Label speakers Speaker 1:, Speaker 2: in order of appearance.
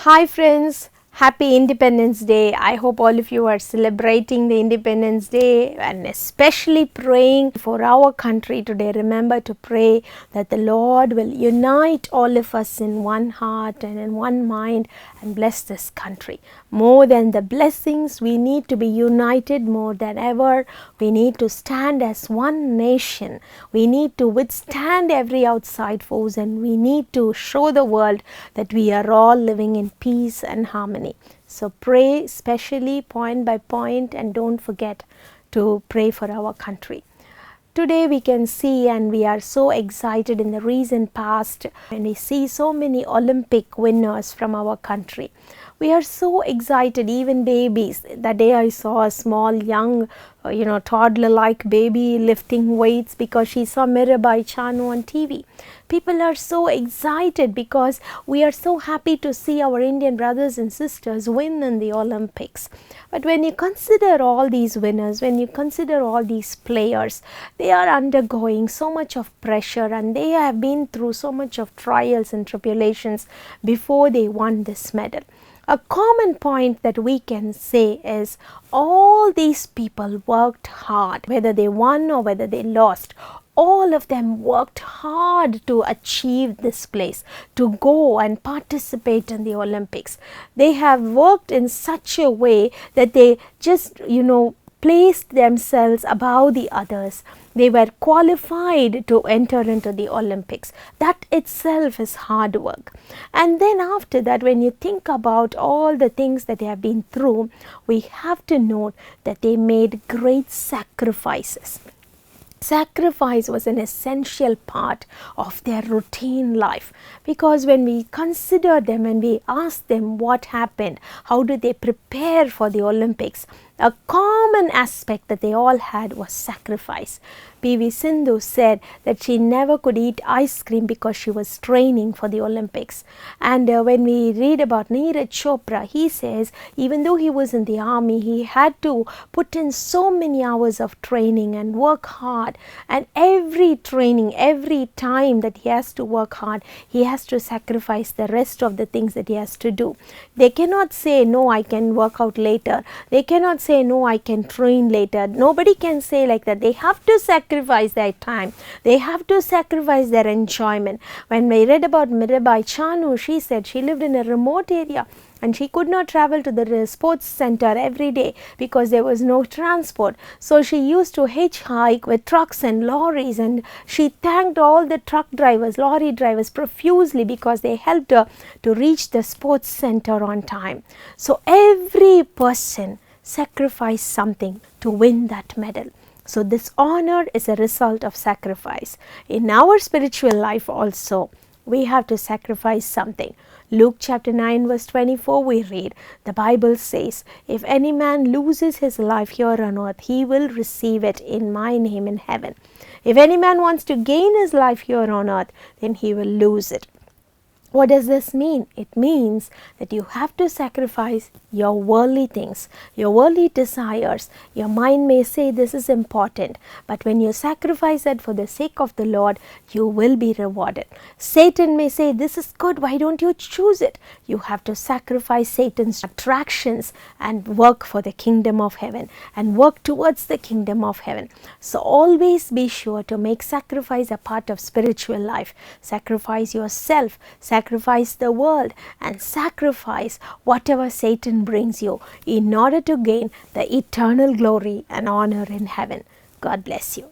Speaker 1: Hi friends, happy Independence Day. I hope all of you are celebrating the Independence Day and especially praying for our country today. Remember to pray that the Lord will unite all of us in one heart and in one mind and bless this country. More than the blessings, we need to be united more than ever. We need to stand as one nation. We need to withstand every outside force, and we need to show the world that we are all living in peace and harmony. So pray especially point by point, and don't forget to pray for our country. Today we can see, and we are so excited in the recent past, and we see so many Olympic winners from our country. We are so excited, even babies. That day I saw a small young toddler-like baby lifting weights because she saw Mirabai Chanu on TV. People are so excited because we are so happy to see our Indian brothers and sisters win in the Olympics. But when you consider all these winners, when you consider all these players, they are undergoing so much of pressure, and they have been through so much of trials and tribulations before they won this medal. A common point that we can say is all these people worked hard, whether they won or whether they lost. All of them worked hard to achieve this place, to go and participate in the Olympics. They have worked in such a way that they just, placed themselves above the others. They were qualified to enter into the Olympics. That itself is hard work. And then after that, when you think about all the things that they have been through, we have to note that they made great sacrifices. Sacrifice was an essential part of their routine life, because when we consider them and we ask them what happened, how did they prepare for the Olympics, a common aspect that they all had was sacrifice. P.V. Sindhu said that she never could eat ice cream because she was training for the Olympics. And when we read about Neeraj Chopra, he says even though he was in the army, he had to put in so many hours of training and work hard. And every training, every time that he has to work hard, he has to sacrifice the rest of the things that he has to do. They cannot say, no, I can work out later. They cannot say, no, I can train later. Nobody can say like that. They have to sacrifice their time. They have to sacrifice their enjoyment. When we read about Mirabai Chanu, she said she lived in a remote area and she could not travel to the sports center every day because there was no transport. So she used to hitchhike with trucks and lorries, and she thanked all the truck drivers, lorry drivers profusely because they helped her to reach the sports center on time. So every person sacrificed something to win that medal. So this honor is a result of sacrifice. In our spiritual life also, we have to sacrifice something. Luke chapter 9 verse 24 we read, the Bible says, if any man loses his life here on earth, he will receive it in my name in heaven. If any man wants to gain his life here on earth, then he will lose it. What does this mean? It means that you have to sacrifice your worldly things, your worldly desires. Your mind may say this is important, but when you sacrifice it for the sake of the Lord, you will be rewarded. Satan may say this is good, why don't you choose it? You have to sacrifice Satan's attractions and work for the kingdom of heaven and work towards the kingdom of heaven. So always be sure to make sacrifice a part of spiritual life. Sacrifice yourself, sacrifice the world, and sacrifice whatever Satan brings you in order to gain the eternal glory and honor in heaven. God bless you.